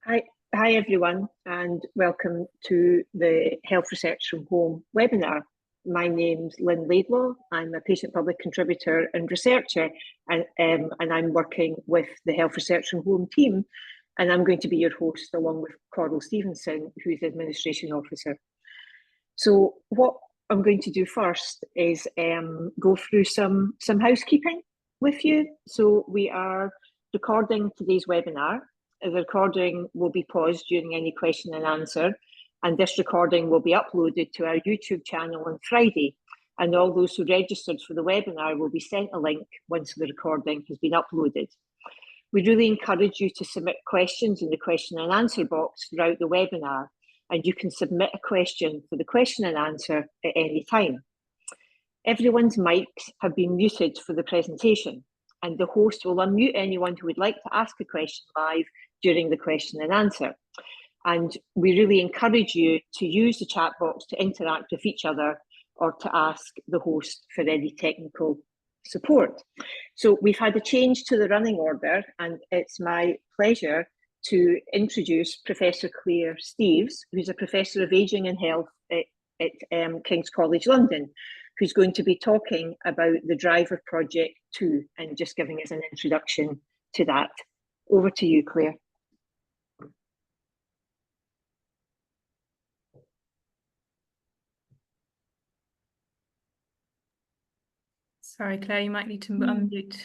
Hi, hi everyone, and welcome to the Health Research from Home webinar. My name's Lynn Laidlaw. I'm a patient public contributor and researcher, and I'm working with the Health Research from Home team, and I'm going to be your host along with Coral Stevenson, who's the Administration Officer. So what I'm going to do first is go through some housekeeping with you. So we are recording today's webinar. The recording will be paused during any question and answer, and this recording will be uploaded to our YouTube channel on Friday, and all those who registered for the webinar will be sent a link once the recording has been uploaded. We really encourage you to submit questions in the question and answer box throughout the webinar, and you can submit a question for the question and answer at any time. Everyone's mics have been muted for the presentation, and the host will unmute anyone who would like to ask a question live during the question and answer. And we really encourage you to use the chat box to interact with each other or to ask the host for any technical support. So we've had a change to the running order, and it's my pleasure to introduce Professor Claire Steeves, who's a Professor of Ageing and Health at King's College London, who's going to be talking about the Driver Project 2 and just giving us an introduction to that. Over to you, Claire. Sorry, Claire, you might need to unmute.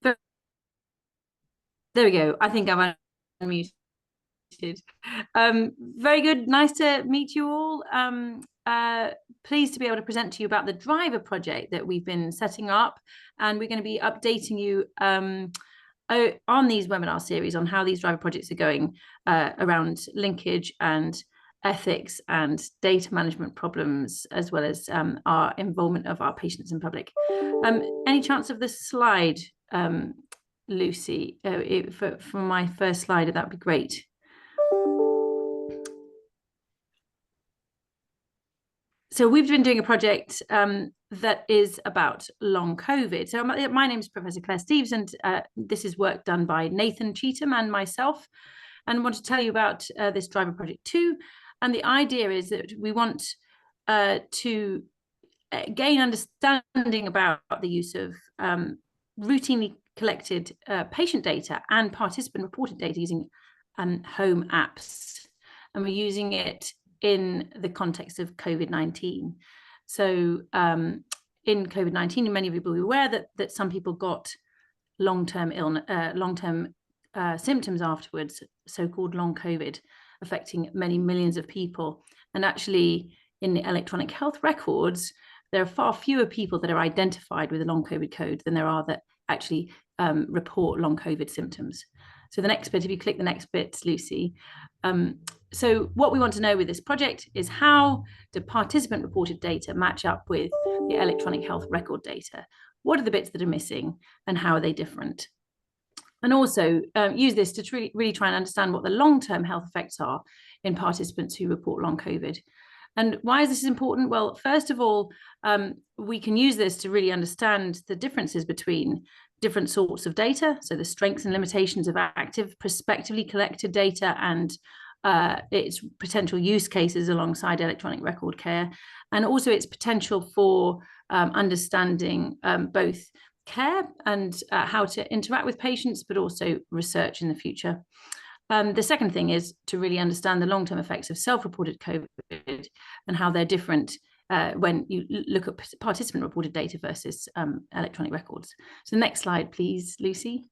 There we go. I think I'm unmuted. Very good. Nice to meet you all. Pleased to be able to present to you about the Driver project that we've been setting up, and we're going to be updating you on these webinar series on how these Driver projects are going around linkage and ethics and data management problems, as well as our involvement of our patients and public. Any chance of this slide, Lucy, for my first slide? That would be great. So we've been doing a project that is about long COVID. So my name is Professor Claire Steeves, and this is work done by Nathan Cheetham and myself, and I want to tell you about this Driver Project 2. And the idea is that we want to gain understanding about the use of routinely collected patient data and participant reported data using home apps. And we're using it in the context of COVID-19. So in COVID-19, many of you will be aware that some people got long-term symptoms afterwards, so-called long COVID, affecting many millions of people. And actually, in the electronic health records, there are far fewer people that are identified with a long COVID code than there are that actually report long COVID symptoms. So the next bit, if you click the next bit, Lucy. So what we want to know with this project is how do participant reported data match up with the electronic health record data? What are the bits that are missing and how are they different? And also use this to really try and understand what the long-term health effects are in participants who report long COVID. And why is this important? Well, first of all, we can use this to really understand the differences between different sorts of data, so the strengths and limitations of active prospectively collected data and its potential use cases alongside electronic record care, and also its potential for understanding both care and how to interact with patients, but also research in the future. The second thing is to really understand the long-term effects of self-reported COVID and how they're different when you look at participant-reported data versus electronic records. So next slide, please, Lucy.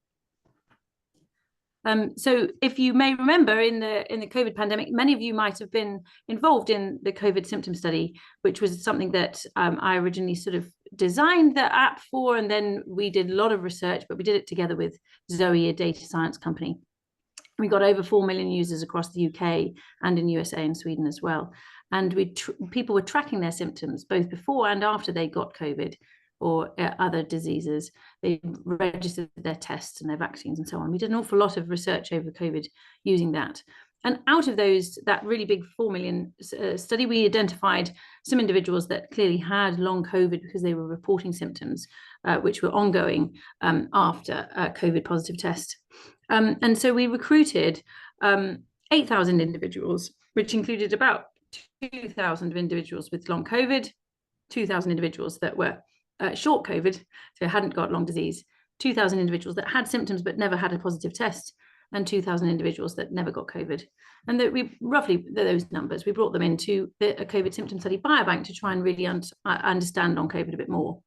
So if you may remember, in the COVID pandemic, many of you might have been involved in the COVID symptom study, which was something that I originally sort of designed the app for, and then we did a lot of research, but we did it together with Zoe, a data science company. We got over 4 million users across the UK and in USA and Sweden as well. And people were tracking their symptoms both before and after they got COVID or other diseases. They registered their tests and their vaccines and so on. We did an awful lot of research over COVID using that. And out of those, that really big 4 million study, we identified some individuals that clearly had long COVID because they were reporting symptoms which were ongoing after a COVID positive test. And so we recruited 8,000 individuals, which included about 2,000 individuals with long COVID, 2,000 individuals that were short COVID, so hadn't got long disease, 2,000 individuals that had symptoms but never had a positive test, and 2,000 individuals that never got COVID. And that we roughly those numbers, we brought them into a COVID symptom study biobank to try and really understand long COVID a bit more.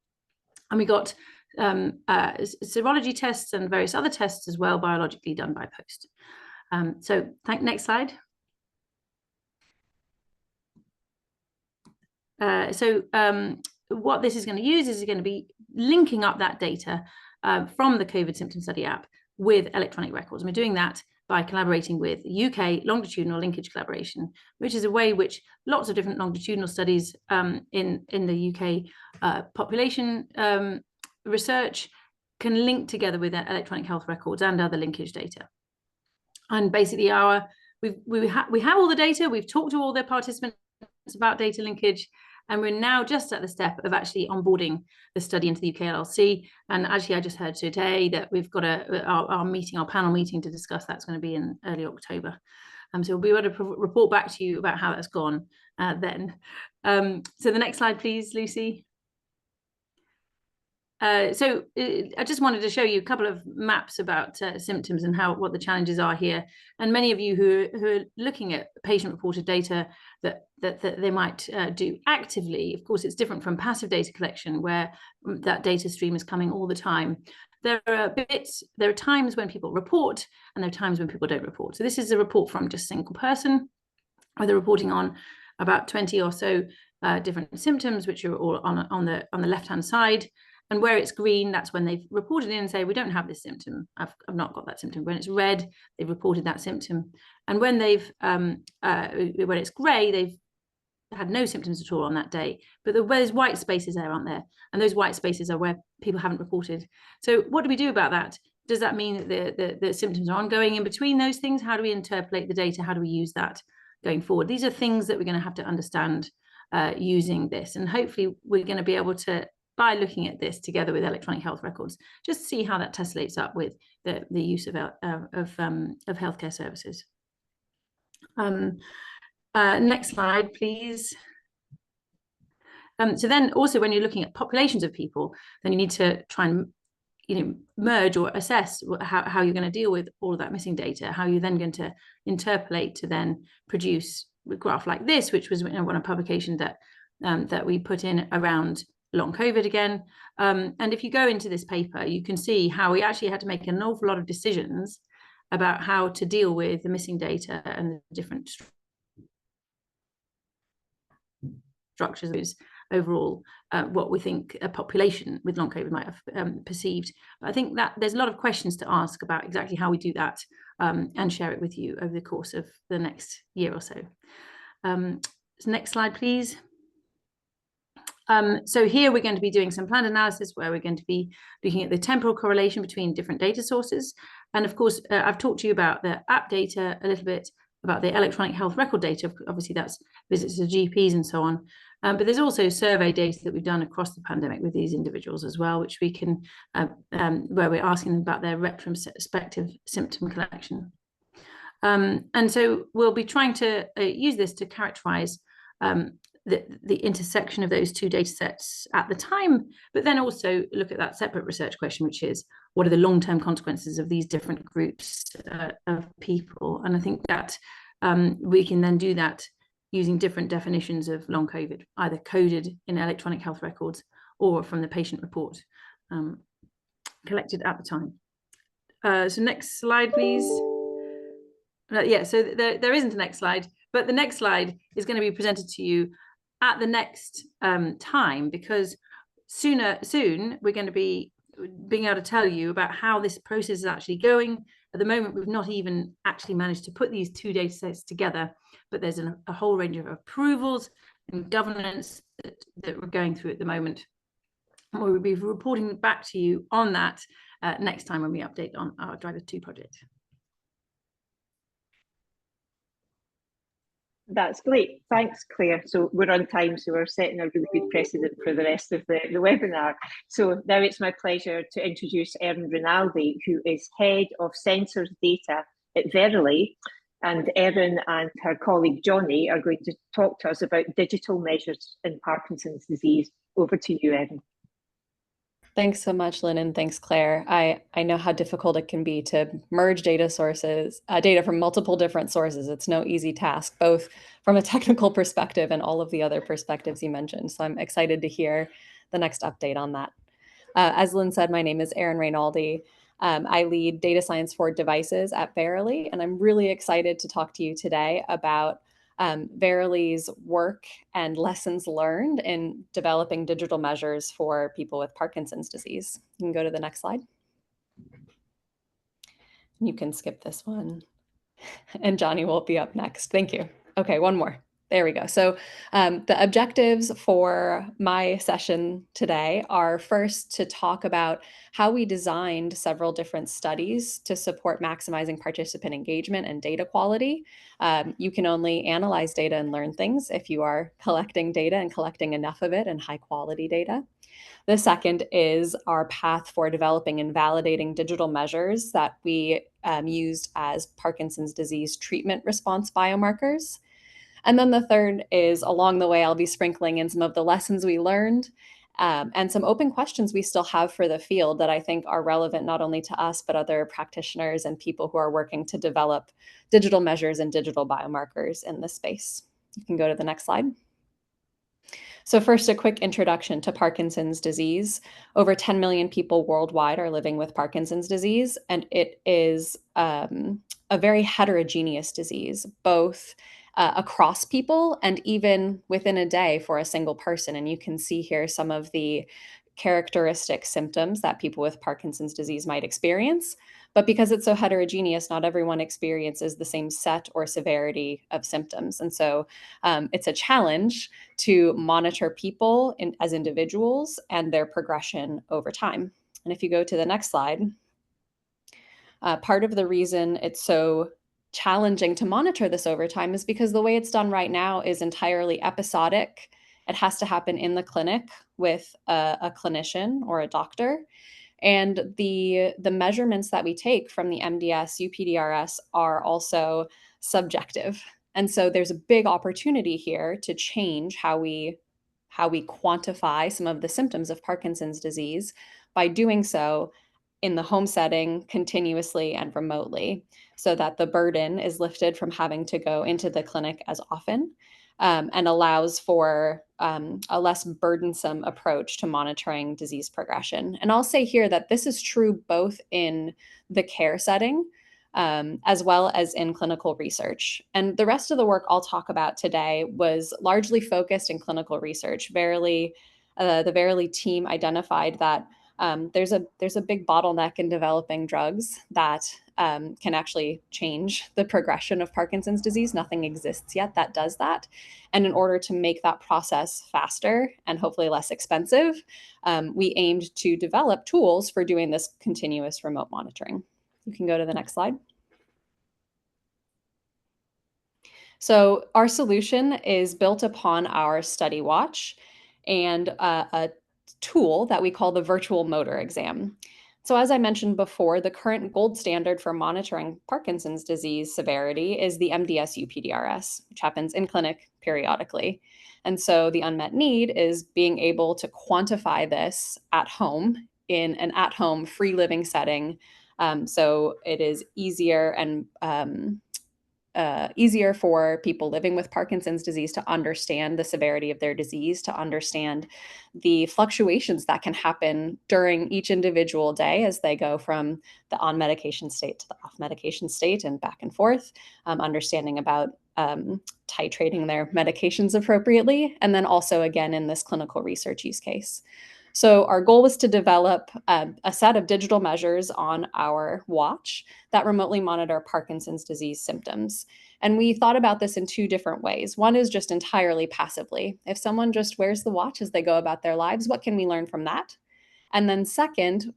And we got serology tests and various other tests as well, biologically done by post. Next slide. What this is going to use is going to be linking up that data from the COVID symptom study app with electronic records. And we're doing that by collaborating with UK Longitudinal Linkage Collaboration, which is a way which lots of different longitudinal studies in the UK population research can link together with electronic health records and other linkage data. And basically we have all the data, we've talked to all the participants about data linkage, and we're now just at the step of actually onboarding the study into the UK LLC. And actually, I just heard today that we've got our panel meeting to discuss. That's going to be in early October. So we'll be able to report back to you about how that's gone then. So the next slide, please, Lucy. I just wanted to show you a couple of maps about symptoms and what the challenges are here. And many of you who are looking at patient-reported data that they might do actively, of course, it's different from passive data collection where that data stream is coming all the time. There are times when people report and there are times when people don't report. So this is a report from just a single person where they're reporting on about 20 or so different symptoms, which are all on the left-hand side. And where it's green, that's when they've reported in and say, we don't have this symptom. I've not got that symptom. When it's red, they've reported that symptom. And when when it's gray, they've had no symptoms at all on that day. But there's white spaces there, aren't there? And those white spaces are where people haven't reported. So what do we do about that? Does that mean that the symptoms are ongoing in between those things? How do we interpolate the data? How do we use that going forward? These are things that we're going to have to understand using this. And hopefully we're going to be able to, by looking at this together with electronic health records, just see how that tessellates up with the use of healthcare services. Next slide, please. So then also when you're looking at populations of people, then you need to try and merge or assess how you're going to deal with all of that missing data, how you're then going to interpolate to then produce a graph like this, which was one publication that we put in around long COVID again. And if you go into this paper, you can see how we actually had to make an awful lot of decisions about how to deal with the missing data and the different structures overall, what we think a population with long COVID might have perceived. But I think that there's a lot of questions to ask about exactly how we do that and share it with you over the course of the next year or so. So next slide, please. So here we're going to be doing some planned analysis where we're going to be looking at the temporal correlation between different data sources. And of course, I've talked to you about the app data a little bit, about the electronic health record data. Obviously, that's visits to GPs and so on. But there's also survey data that we've done across the pandemic with these individuals as well, which we can, where we're asking them about their retrospective symptom collection. And so we'll be trying to use this to characterize the intersection of those two data sets at the time, but then also look at that separate research question, which is what are the long-term consequences of these different groups of people? And I think that we can then do that using different definitions of long COVID, either coded in electronic health records or from the patient report collected at the time. So next slide, please. Yeah, so there isn't a next slide, but the next slide is going to be presented to you at the next time, because soon we're going to be being able to tell you about how this process is actually going. At the moment, we've not even actually managed to put these two data sets together, but there's a whole range of approvals and governance that we're going through at the moment. And we'll be reporting back to you on that next time when we update on our Driver 2 project. That's great. Thanks, Claire. So we're on time, so we're setting a really good precedent for the rest of the webinar. So now it's my pleasure to introduce Erin Rinaldi, who is Head of Sensors Data at Verily. And Erin and her colleague Johnny are going to talk to us about digital measures in Parkinson's disease. Over to you, Erin. Thanks so much, Lynn, and thanks, Claire. I know how difficult it can be to merge data sources, data from multiple different sources. It's no easy task, both from a technical perspective and all of the other perspectives you mentioned. So I'm excited to hear the next update on that. As Lynn said, my name is Erin Rinaldi. I lead data science for devices at Verily, and I'm really excited to talk to you today about Verily's work and lessons learned in developing digital measures for people with Parkinson's disease. You can go to the next slide. You can skip this one. And Johnny will be up next. Thank you. Okay, one more. There we go. So the objectives for my session today are first to talk about how we designed several different studies to support maximizing participant engagement and data quality. You can only analyze data and learn things if you are collecting data and collecting enough of it and high quality data. The second is our path for developing and validating digital measures that we used as Parkinson's disease treatment response biomarkers. And then the third is along the way, I'll be sprinkling in some of the lessons we learned and some open questions we still have for the field that I think are relevant not only to us, but other practitioners and people who are working to develop digital measures and digital biomarkers in this space. You can go to the next slide. So first, a quick introduction to Parkinson's disease. Over 10 million people worldwide are living with Parkinson's disease, and it is a very heterogeneous disease, both across people and even within a day for a single person. And you can see here some of the characteristic symptoms that people with Parkinson's disease might experience. But because it's so heterogeneous, not everyone experiences the same set or severity of symptoms. And so it's a challenge to monitor people as individuals and their progression over time. And if you go to the next slide, part of the reason it's so challenging to monitor this over time is because the way it's done right now is entirely episodic. It has to happen in the clinic with a clinician or a doctor. And the measurements that we take from the MDS UPDRS are also subjective. And so there's a big opportunity here to change how we quantify some of the symptoms of Parkinson's disease by doing so in the home setting continuously and remotely, so that the burden is lifted from having to go into the clinic as often and allows for a less burdensome approach to monitoring disease progression. And I'll say here that this is true both in the care setting as well as in clinical research. And the rest of the work I'll talk about today was largely focused in clinical research. The Verily team identified that there's a big bottleneck in developing drugs that can actually change the progression of Parkinson's disease. Nothing exists yet that does that. And in order to make that process faster and hopefully less expensive, we aimed to develop tools for doing this continuous remote monitoring. You can go to the next slide. So our solution is built upon our study watch and a tool that we call the virtual motor exam. So as I mentioned before, the current gold standard for monitoring Parkinson's disease severity is the MDS UPDRS, which happens in clinic periodically. And so the unmet need is being able to quantify this at home in an at-home free living setting. So it is easier and easier for people living with Parkinson's disease to understand the severity of their disease, to understand the fluctuations that can happen during each individual day as they go from the on medication state to the off medication state and back and forth, understanding about titrating their medications appropriately, and then also again in this clinical research use case. So our goal was to develop a set of digital measures on our watch that remotely monitor Parkinson's disease symptoms. And we thought about this in two different ways. One is just entirely passively. If someone just wears the watch as they go about their lives, what can we learn from that? And then second,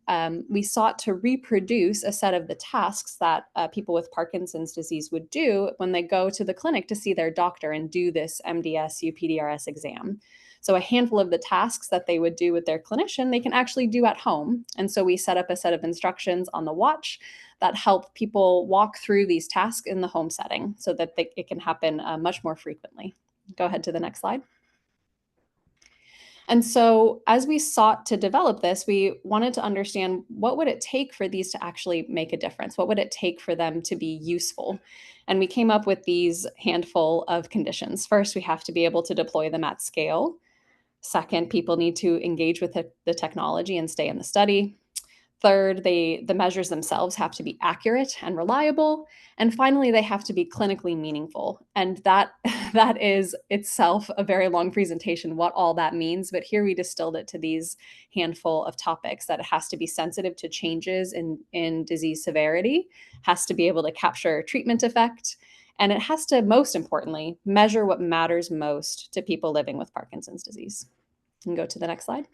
we sought to reproduce a set of the tasks that people with Parkinson's disease would do when they go to the clinic to see their doctor and do this MDS-UPDRS exam. So a handful of the tasks that they would do with their clinician, they can actually do at home. And so we set up a set of instructions on the watch that help people walk through these tasks in the home setting so that it can happen much more frequently. Go ahead to the next slide. And so as we sought to develop this, we wanted to understand what would it take for these to actually make a difference? What would it take for them to be useful? And we came up with these handful of conditions. First, we have to be able to deploy them at scale. Second, people need to engage with the technology and stay in the study. Third, the measures themselves have to be accurate and reliable. And finally, they have to be clinically meaningful. And that is itself a very long presentation, what all that means. But here we distilled it to these handful of topics: that it has to be sensitive to changes in disease severity, has to be able to capture treatment effect, and it has to, most importantly, measure what matters most to people living with Parkinson's disease. You can go to the next slide.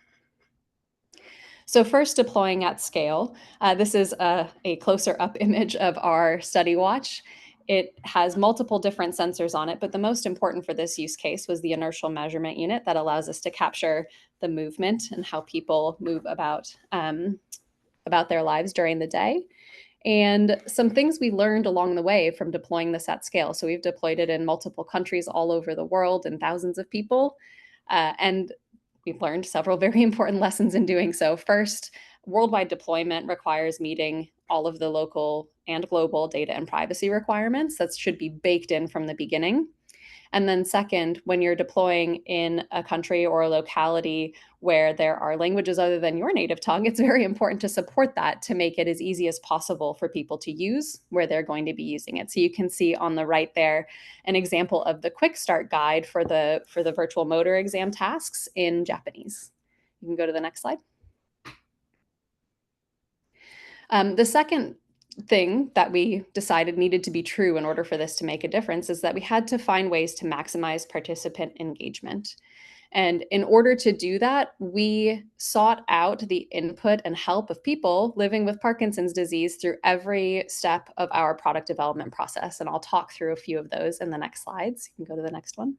So first, deploying at scale. This is a closer up image of our study watch. It has multiple different sensors on it, but the most important for this use case was the inertial measurement unit that allows us to capture the movement and how people move about their lives during the day. And some things we learned along the way from deploying this at scale. So we've deployed it in multiple countries all over the world and thousands of people. And we've learned several very important lessons in doing so. First, worldwide deployment requires meeting all of the local and global data and privacy requirements. That should be baked in from the beginning. And then second, when you're deploying in a country or a locality where there are languages other than your native tongue, it's very important to support that to make it as easy as possible for people to use where they're going to be using it. So you can see on the right there an example of the quick start guide for the virtual motor exam tasks in Japanese. You can go to the next slide. The second thing that we decided needed to be true in order for this to make a difference is that we had to find ways to maximize participant engagement. And in order to do that, we sought out the input and help of people living with Parkinson's disease through every step of our product development process. And I'll talk through a few of those in the next slides. You can go to the next one.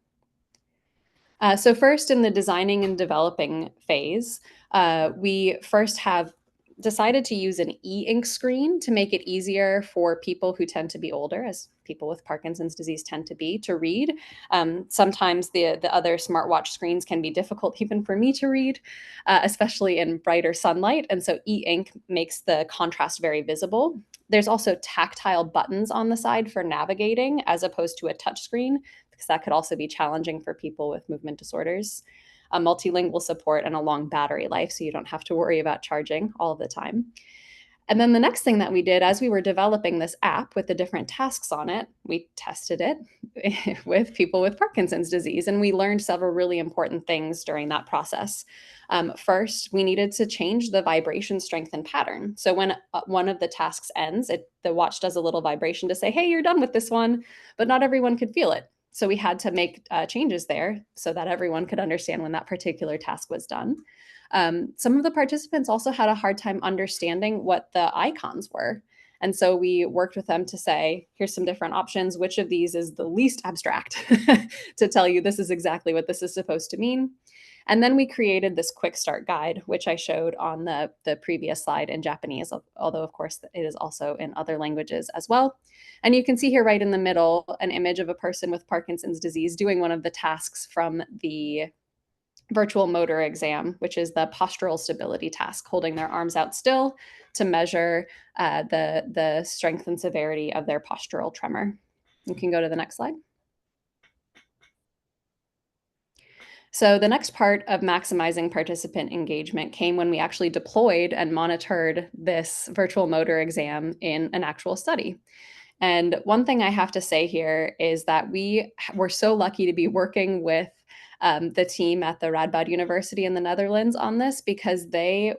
So first, in the designing and developing phase, we first have decided to use an e-ink screen to make it easier for people who tend to be older, as people with Parkinson's disease tend to be, to read. Sometimes the other smartwatch screens can be difficult even for me to read, especially in brighter sunlight. And so e-ink makes the contrast very visible. There's also tactile buttons on the side for navigating as opposed to a touch screen, because that could also be challenging for people with movement disorders. A multilingual support and a long battery life, so you don't have to worry about charging all the time. And then the next thing that we did as we were developing this app with the different tasks on it, we tested it with people with Parkinson's disease, and we learned several really important things during that process. First, we needed to change the vibration strength and pattern. So when one of the tasks ends, the watch does a little vibration to say, hey, you're done with this one, but not everyone could feel it. So we had to make changes there so that everyone could understand when that particular task was done. Some of the participants also had a hard time understanding what the icons were. And so we worked with them to say, here's some different options. Which of these is the least abstract to tell you this is exactly what this is supposed to mean? And then we created this quick start guide, which I showed on the previous slide in Japanese, although of course it is also in other languages as well. And you can see here right in the middle, an image of a person with Parkinson's disease doing one of the tasks from the virtual motor exam, which is the postural stability task, holding their arms out still to measure the strength and severity of their postural tremor. You can go to the next slide. So the next part of maximizing participant engagement came when we actually deployed and monitored this virtual motor exam in an actual study. And one thing I have to say here is that we were so lucky to be working with the team at the Radboud University in the Netherlands on this, because they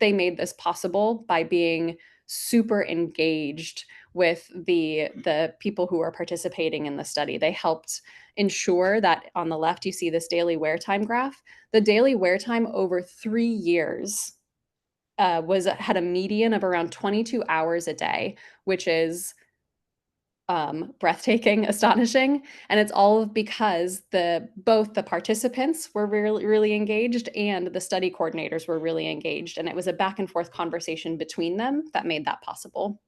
made this possible by being super engaged with the people who are participating in the study. They helped ensure that on the left, you see this daily wear time graph. The daily wear time over 3 years had a median of around 22 hours a day, which is breathtaking, astonishing. And it's all because both the participants were really engaged and the study coordinators were really engaged. And it was a back and forth conversation between them that made that possible.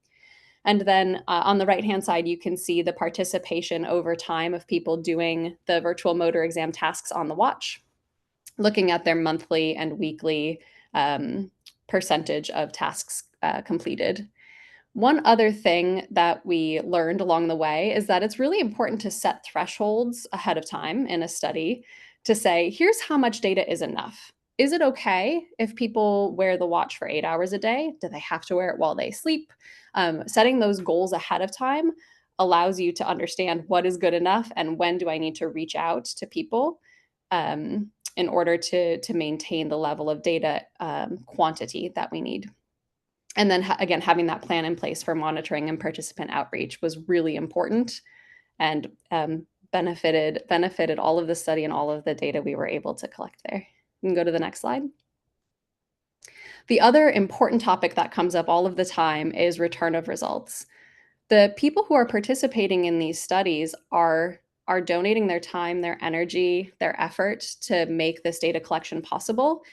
And then on the right-hand side, you can see the participation over time of people doing the virtual motor exam tasks on the watch, looking at their monthly and weekly percentage of tasks completed. One other thing that we learned along the way is that it's really important to set thresholds ahead of time in a study to say, here's how much data is enough. Is it okay if people wear the watch for 8 hours a day? Do they have to wear it while they sleep? Setting those goals ahead of time allows you to understand what is good enough and when do I need to reach out to people in order to maintain the level of data quantity that we need. And then again, having that plan in place for monitoring and participant outreach was really important and benefited all of the study and all of the data we were able to collect there. You can go to the next slide. The other important topic that comes up all of the time is return of results. The people who are participating in these studies are donating their time, their energy, their effort to make this data collection possible.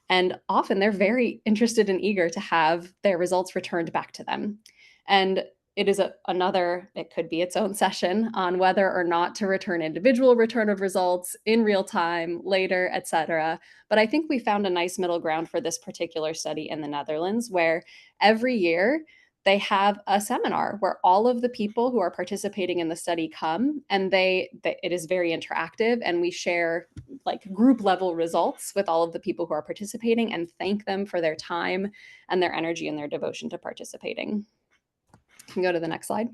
And often they're very interested and eager to have their results returned back to them. And it is it could be its own session on whether or not to return individual return of results in real time, later, etc. But I think we found a nice middle ground for this particular study in the Netherlands, where every year they have a seminar where all of the people who are participating in the study come, and it is very interactive, and we share like group level results with all of the people who are participating and thank them for their time and their energy and their devotion to participating. You can go to the next slide.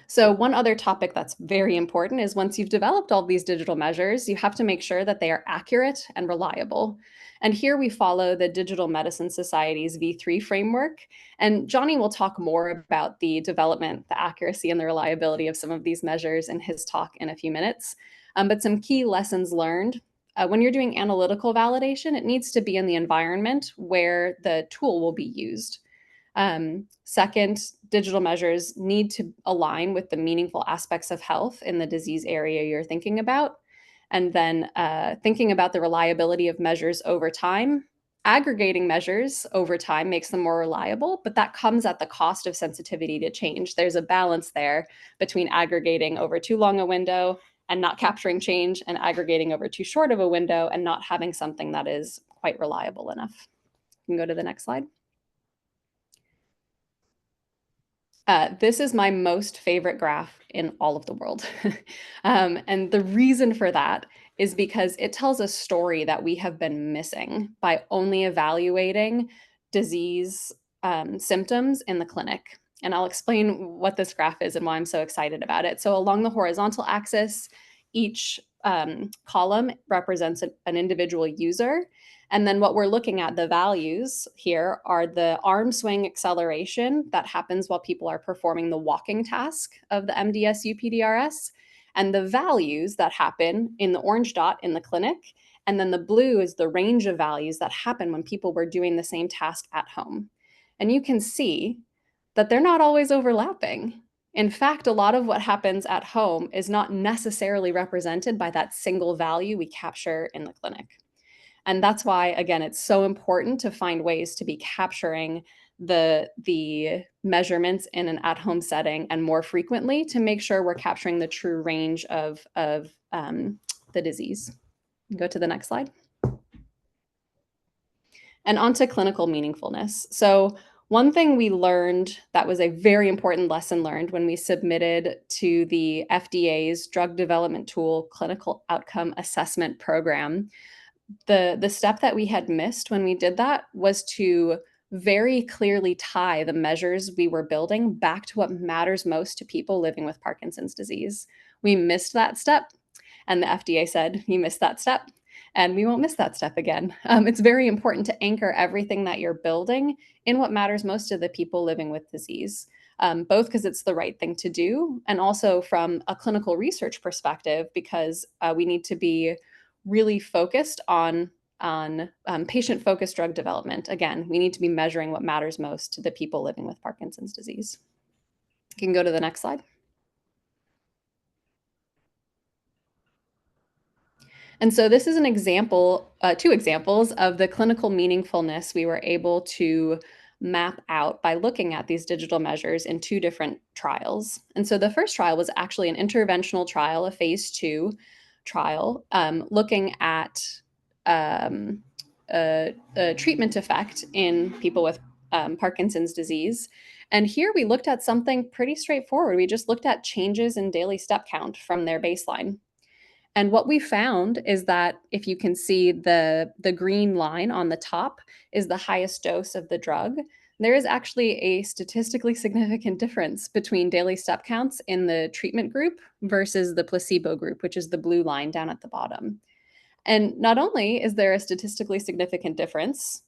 So one other topic that's very important is once you've developed all these digital measures, you have to make sure that they are accurate and reliable. And here we follow the Digital Medicine Society's V3 framework. And Johnny will talk more about the development, the accuracy, and the reliability of some of these measures in his talk in a few minutes. But some key lessons learned. When you're doing analytical validation, it needs to be in the environment where the tool will be used. Second, digital measures need to align with the meaningful aspects of health in the disease area you're thinking about. And then thinking about the reliability of measures over time. Aggregating measures over time makes them more reliable, but that comes at the cost of sensitivity to change. There's a balance there between aggregating over too long a window and not capturing change, and aggregating over too short of a window and not having something that is quite reliable enough. You can go to the next slide. This is my most favorite graph in all of the world. And the reason for that is because it tells a story that we have been missing by only evaluating disease symptoms in the clinic. And I'll explain what this graph is and why I'm so excited about it. So along the horizontal axis, each column represents an individual user. And then what we're looking at, the values here, are the arm swing acceleration that happens while people are performing the walking task of the MDS-UPDRS, and the values that happen in the orange dot in the clinic. And then the blue is the range of values that happen when people were doing the same task at home. And you can see that they're not always overlapping. In fact, a lot of what happens at home is not necessarily represented by that single value we capture in the clinic. And that's why, again, it's so important to find ways to be capturing the measurements in an at-home setting and more frequently to make sure we're capturing the true range of the disease. Go to the next slide. And onto clinical meaningfulness. So one thing we learned that was a very important lesson learned when we submitted to the FDA's Drug Development Tool Clinical Outcome Assessment Program, the step that we had missed when we did that was to very clearly tie the measures we were building back to what matters most to people living with Parkinson's disease. We missed that step, and the FDA said, you missed that step, and we won't miss that step again. It's very important to anchor everything that you're building in what matters most to the people living with disease, both because it's the right thing to do, and also from a clinical research perspective, because we need to be really focused on on patient-focused drug development. Again, we need to be measuring what matters most to the people living with Parkinson's disease. You can go to the next slide. And so this is an example, 2 examples of the clinical meaningfulness we were able to map out by looking at these digital measures in 2 different trials. And so the first trial was actually an interventional trial, a phase 2 trial, looking at a treatment effect in people with Parkinson's disease. And here we looked at something pretty straightforward. We just looked at changes in daily step count from their baseline. And what we found is that if you can see the green line on the top is the highest dose of the drug, there is actually a statistically significant difference between daily step counts in the treatment group versus the placebo group, which is the blue line down at the bottom. And not only is there a statistically significant difference,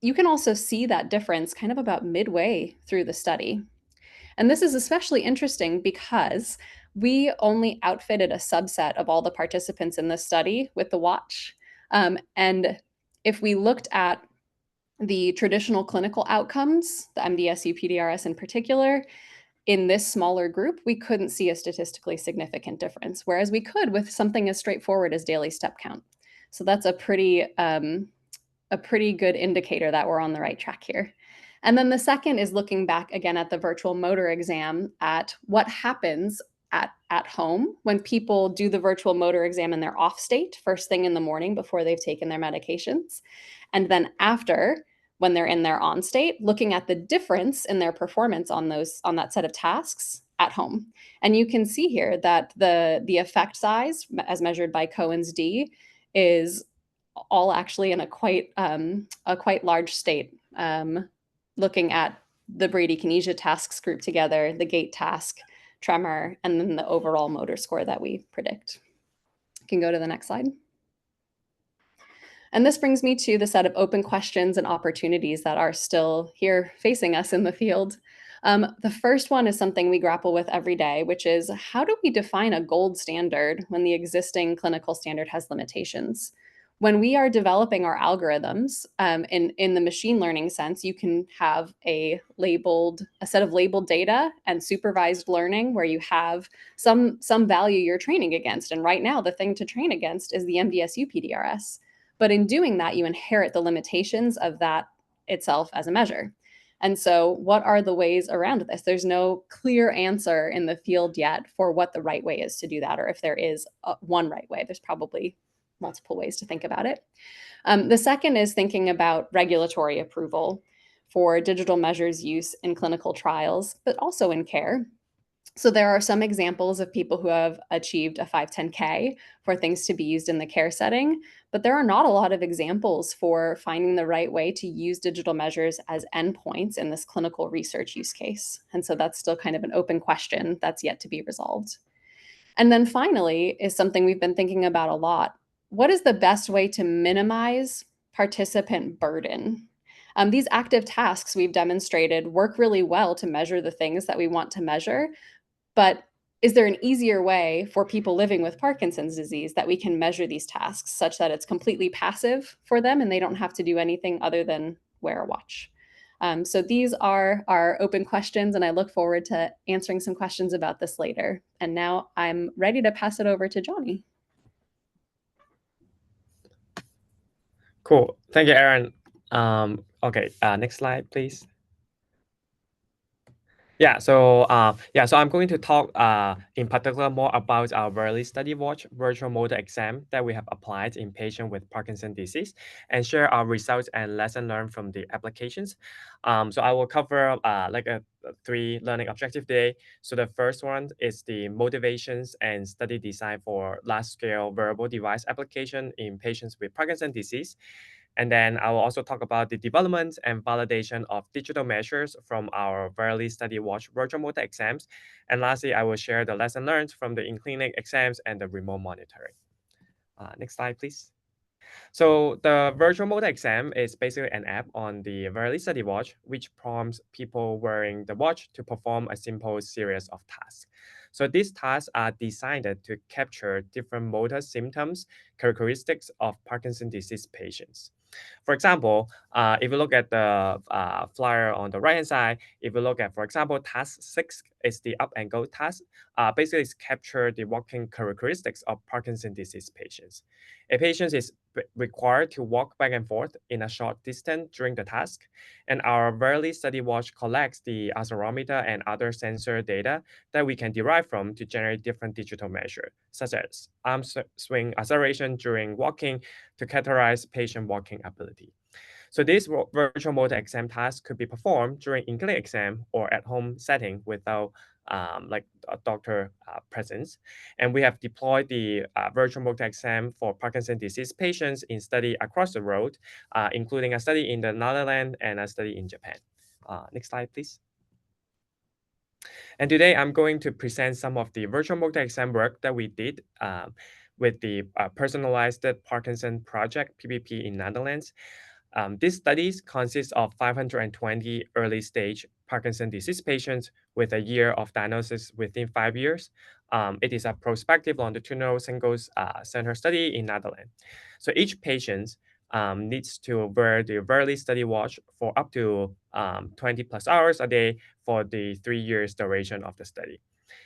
you can also see that difference kind of about midway through the study. And this is especially interesting because we only outfitted a subset of all the participants in this study with the watch. And if we looked at the traditional clinical outcomes, the MDS-UPDRS in particular, in this smaller group, we couldn't see a statistically significant difference, whereas we could with something as straightforward as daily step count. So that's a pretty good indicator that we're on the right track here. And then the second is looking back again at the virtual motor exam at what happens at home when people do the virtual motor exam in their off state first thing in the morning before they've taken their medications. And then after, when they're in their on state, looking at the difference in their performance on that set of tasks at home. And you can see here that the effect size as measured by Cohen's d is all actually in a quite large state, looking at the bradykinesia tasks grouped together, the gait task, tremor, and then the overall motor score that we predict. You can go to the next slide. And this brings me to the set of open questions and opportunities that are still here facing us in the field. The first one is something we grapple with every day, which is how do we define a gold standard when the existing clinical standard has limitations? When we are developing our algorithms, in the machine learning sense, you can have a set of labeled data and supervised learning where you have some value you're training against. And right now, the thing to train against is the MDS-UPDRS. But in doing that, you inherit the limitations of that itself as a measure. And so what are the ways around this? There's no clear answer in the field yet for what the right way is to do that, or if there is one right way. There's probably multiple ways to think about it. The second is thinking about regulatory approval for digital measures use in clinical trials, but also in care. So there are some examples of people who have achieved a 510K for things to be used in the care setting, but there are not a lot of examples for finding the right way to use digital measures as endpoints in this clinical research use case. And so that's still kind of an open question that's yet to be resolved. And then finally is something we've been thinking about a lot. What is the best way to minimize participant burden? These active tasks we've demonstrated work really well to measure the things that we want to measure, but is there an easier way for people living with Parkinson's disease that we can measure these tasks such that it's completely passive for them and they don't have to do anything other than wear a watch? So these are our open questions, and I look forward to answering some questions about this later. And now I'm ready to pass it over to Johnny. Cool. Thank you, Erin. Okay, next slide, please. So I'm going to talk in particular more about our Verily Study Watch virtual motor exam that we have applied in patients with Parkinson's disease and share our results and lesson learned from the applications. So I will cover like a 3 learning objective today. So the first one is the motivations and study design for large-scale wearable device application in patients with Parkinson's disease. And then I will also talk about the development and validation of digital measures from our Verily Study Watch virtual motor exams. And lastly, I will share the lesson learned from the in-clinic exams and the remote monitoring. Next slide, please. So the virtual motor exam is basically an app on the Verily Study Watch, which prompts people wearing the watch to perform a simple series of tasks. So these tasks are designed to capture different motor symptoms, characteristics of Parkinson's disease patients. For example, if you look at the flyer on the right-hand side, if you look at, for example, task 6 is the up and go task. Basically, it's capture the walking characteristics of Parkinson's disease patients. A patient is required to walk back and forth in a short distance during the task, and our Verily Study Watch collects the accelerometer and other sensor data that we can derive from to generate different digital measures, such as arm swing acceleration during walking to characterize patient walking ability. So this virtual motor exam task could be performed during in-clinic exam or at home setting without like a doctor presence. And we have deployed the virtual motor exam for Parkinson's disease patients in study across the world, including a study in the Netherlands and a study in Japan. Next slide, please. And today I'm going to present some of the virtual motor exam work that we did with the Personalized Parkinson Project, PPP, in Netherlands. These studies consist of 520 early-stage Parkinson's disease patients with a year of diagnosis within 5 years. It is a prospective longitudinal single-center study in Netherlands. So each patient needs to wear the Verily Study Watch for up to 20 plus hours a day for the 3 years duration of the study.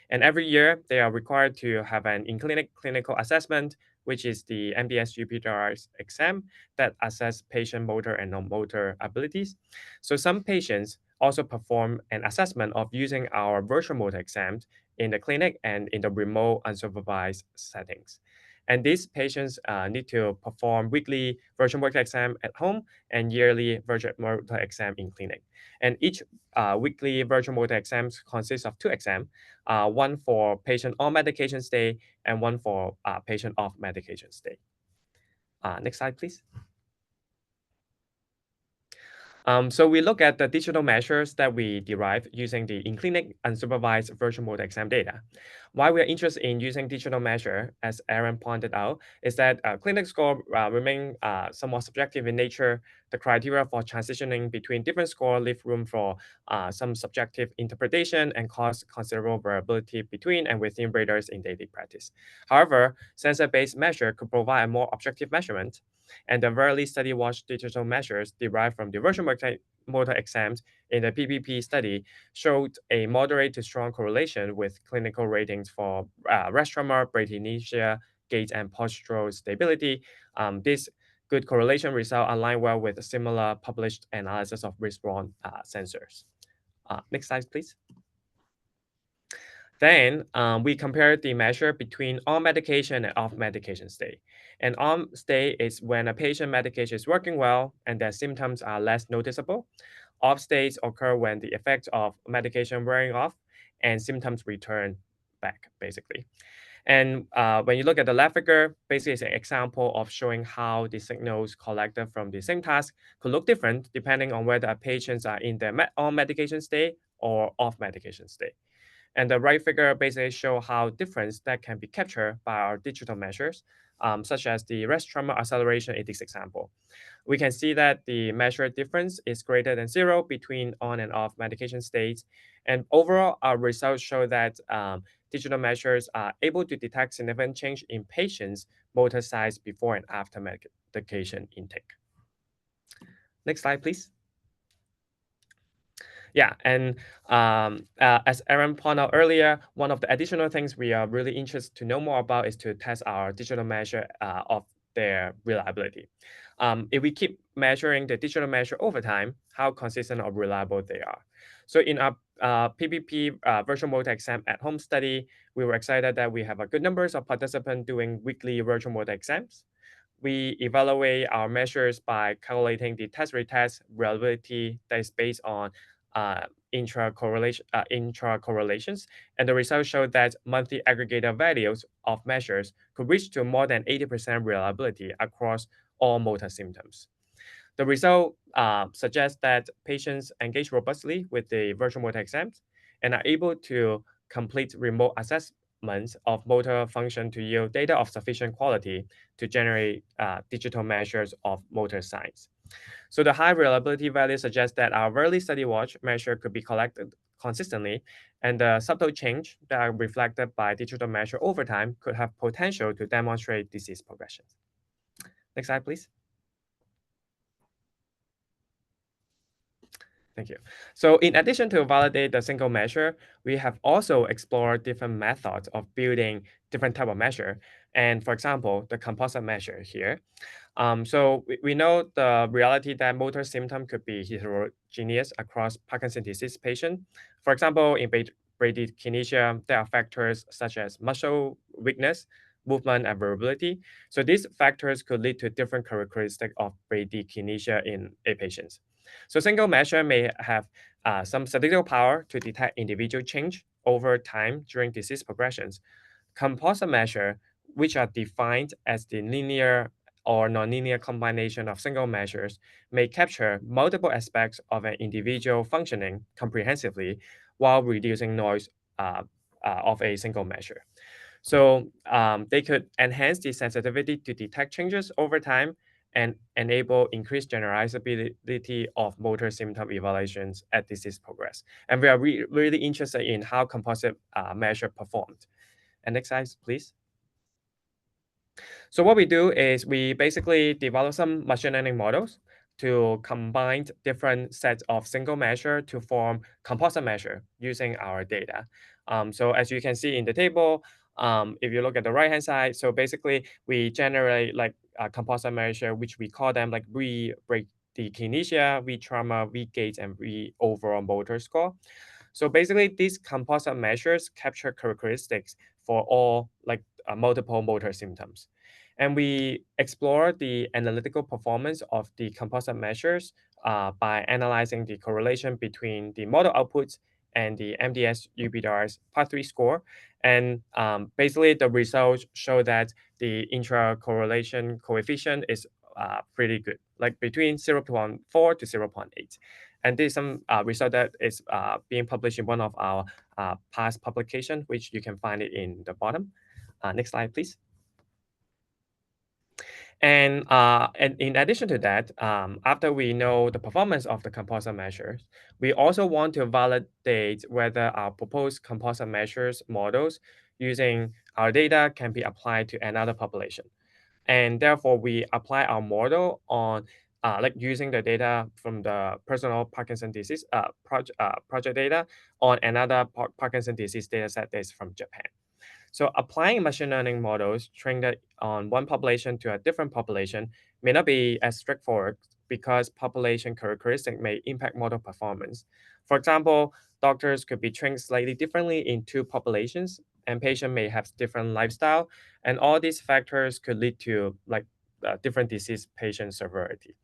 And every year, they are required to have an in-clinic clinical assessment, which is the MBS-UPDRS exam that assess patient motor and non-motor abilities. So some patients also perform an assessment of using our virtual motor exams in the clinic and in the remote unsupervised settings. And these patients need to perform weekly virtual motor exam at home and yearly virtual motor exam in clinic. And each weekly virtual motor exams consists of 2 exams, one for patient on medication stay and one for patient off medication stay. Next slide, please. So we look at the digital measures that we derive using the in-clinic unsupervised virtual motor exam data. Why we are interested in using digital measure, as Aaron pointed out, is that clinic score remain somewhat subjective in nature. The criteria for transitioning between different scores leave room for some subjective interpretation and cause considerable variability between and within raters in daily practice. However, sensor-based measure could provide a more objective measurement, and the Verily Study Watch digital measures derived from the virtual motor exams in the PPP study showed a moderate to strong correlation with clinical ratings for rest tremor, bradykinesia, gait, and postural stability. This good correlation result align well with a similar published analysis of response sensors. Next slide, please. Then we compare the measure between on medication and off medication state. And on state is when a patient medication is working well and their symptoms are less noticeable. Off states occur when the effect of medication wearing off and symptoms return back, basically. And when you look at the left figure, basically it's an example of showing how the signals collected from the same task could look different depending on whether patients are in the on medication state or off medication state. And the right figure basically show how difference that can be captured by our digital measures, such as the rest tremor acceleration in this example. We can see that the measured difference is greater than 0 between on and off medication states. And overall, our results show that digital measures are able to detect significant change in patients' motor size before and after medication intake. Next slide, please. Yeah, and as Aaron pointed out earlier, one of the additional things we are really interested to know more about is to test our digital measure of their reliability. If we keep measuring the digital measure over time, how consistent or reliable they are. So in our PPP virtual motor exam at home study, we were excited that we have a good numbers of participants doing weekly virtual motor exams. We evaluate our measures by calculating the test retest reliability that is based on intra-correlations, and the results showed that monthly aggregator values of measures could reach to more than 80% reliability across all motor symptoms. The result suggests that patients engage robustly with the virtual motor exams and are able to complete remote measurements of motor function to yield data of sufficient quality to generate digital measures of motor signs. So the high reliability value suggests that our Verily Study Watch measure could be collected consistently, and the subtle change that are reflected by digital measure over time could have potential to demonstrate disease progression. Next slide, please. Thank you. So in addition to validate the single measure, we have also explored different methods of building different type of measure. And for example, the composite measure here. So we know the reality that motor symptom could be heterogeneous across Parkinson's disease patient. For example, in bradykinesia, there are factors such as muscle weakness, movement, and variability. So these factors could lead to different characteristics of bradykinesia in a patient. So single measure may have some statistical power to detect individual change over time during disease progressions. Composite measure, which are defined as the linear or nonlinear combination of single measures, may capture multiple aspects of an individual functioning comprehensively while reducing noise of a single measure. So they could enhance the sensitivity to detect changes over time and enable increased generalizability of motor symptom evaluations at disease progress. And we are really interested in how composite measure performed. And next slide, please. So what we do is we basically develop some machine learning models to combine different sets of single measure to form composite measure using our data. So as you can see in the table, if you look at the right-hand side, so basically we generate like a composite measure, which we call them like bradykinesia, V-trauma, V-gait, and V-overall motor score. So basically these composite measures capture characteristics for all like multiple motor symptoms. And we explore the analytical performance of the composite measures by analyzing the correlation between the model outputs and the MDS-UPDRS Part 3 score. And basically the results show that the intra-correlation coefficient is pretty good, like between 0.4 to 0.8. And this is some result that is being published in one of our past publications, which you can find it in the bottom. Next slide, please. And in addition to that, after we know the performance of the composite measures, we also want to validate whether our proposed composite measures models using our data can be applied to another population. And therefore, we apply our model on like using the data from the personal Parkinson disease project data on another Parkinson disease data set that is from Japan. So applying machine learning models trained on one population to a different population may not be as straightforward because population characteristics may impact model performance. For example, doctors could be trained slightly differently in two populations, and patients may have different lifestyle, and all these factors could lead to like different disease patient severity.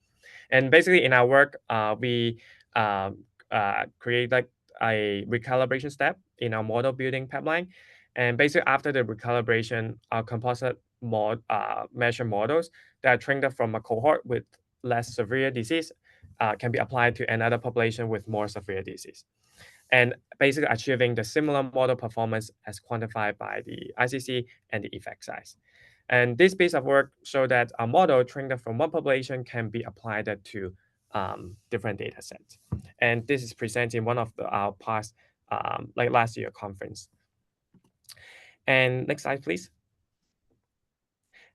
And basically in our work, we create like a recalibration step in our model building pipeline. And basically after the recalibration, our composite measure models that are trained from a cohort with less severe disease can be applied to another population with more severe disease. And basically achieving the similar model performance as quantified by the ICC and the effect size. And this piece of work showed that a model trained from one population can be applied to different data sets. And this is presented in one of our past, like last year conference. And next slide, please.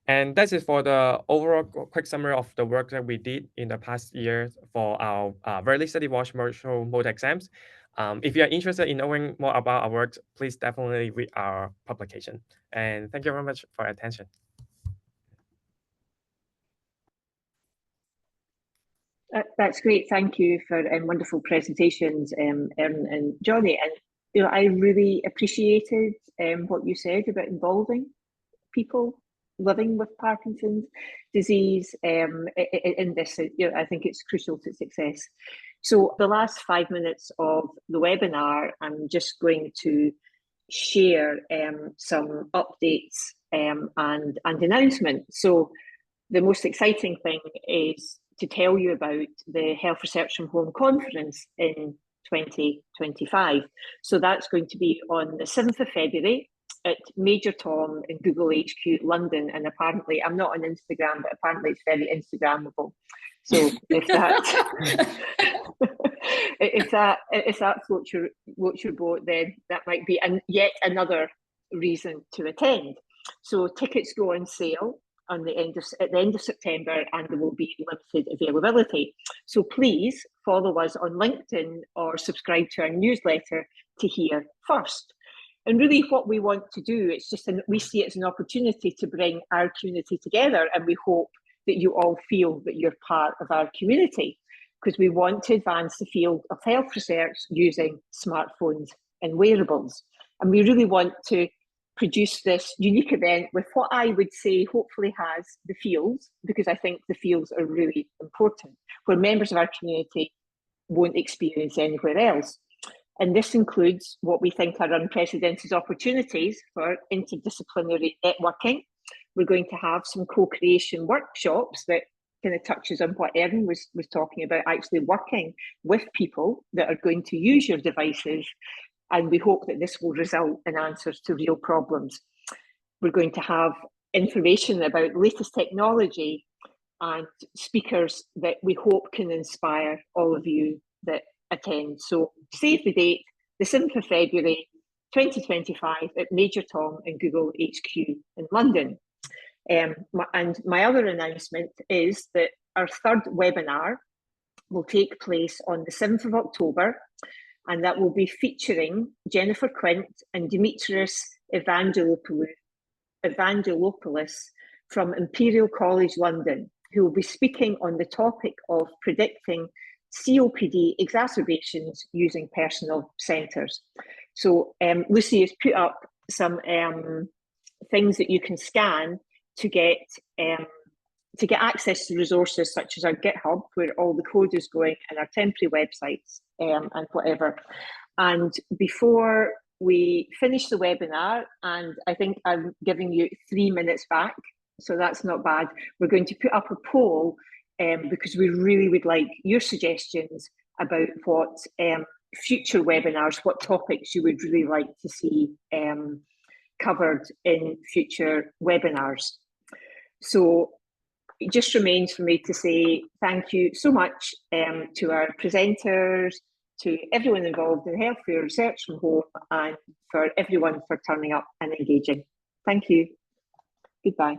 And that's it for the overall quick summary of the work that we did in the past year for our Verily Study Watch virtual mode exams. If you are interested in knowing more about our work, please definitely read our publication. And thank you very much for your attention. That's great. Thank you for wonderful presentations, Erin and Johnny. And you know, I really appreciated what you said about involving people living with Parkinson's disease in this. You know, I think it's crucial to success. So the last 5 minutes of the webinar, I'm just going to share some updates and announcements. So the most exciting thing is to tell you about the Health Research from Home conference in 2025. So that's going to be on the 7th of February at Major Tom in Google HQ London, and apparently I'm not on Instagram, but apparently it's very Instagrammable. So if that if that floats your boat, then that might be yet another reason to attend. So tickets go on sale at the end of September, and there will be limited availability. So please follow us on LinkedIn or subscribe to our newsletter to hear first. And really what we want to do, we see it as an opportunity to bring our community together, and we hope that you all feel that you're part of our community, because we want to advance the field of health research using smartphones and wearables. And we really want to produce this unique event with what I would say hopefully has the feels, because I think the feels are really important, where members of our community won't experience anywhere else. And this includes what we think are unprecedented opportunities for interdisciplinary networking. We're going to have some co-creation workshops that kind of touches on what Erin was talking about, actually working with people that are going to use your devices. And we hope that this will result in answers to real problems. We're going to have information about the latest technology and speakers that we hope can inspire all of you that attend. So save the date, the 7th of February 2025 at Major Tom in Google HQ in London. And my other announcement is that our third webinar will take place on the 7th of October, and that will be featuring Jennifer Quint and Dimitris Evangelopoulos from Imperial College London, who will be speaking on the topic of predicting COPD exacerbations using personal centres. So Lucy has put up some things that you can scan to get access to resources such as our GitHub, where all the code is going, and our temporary websites and whatever. And before we finish the webinar, and I think I'm giving you 3 minutes back, so that's not bad, we're going to put up a poll because we really would like your suggestions about what future webinars, what topics you would really like to see covered in future webinars. So it just remains for me to say thank you so much to our presenters, to everyone involved in healthcare research from home, and for everyone for turning up and engaging. Thank you. Goodbye.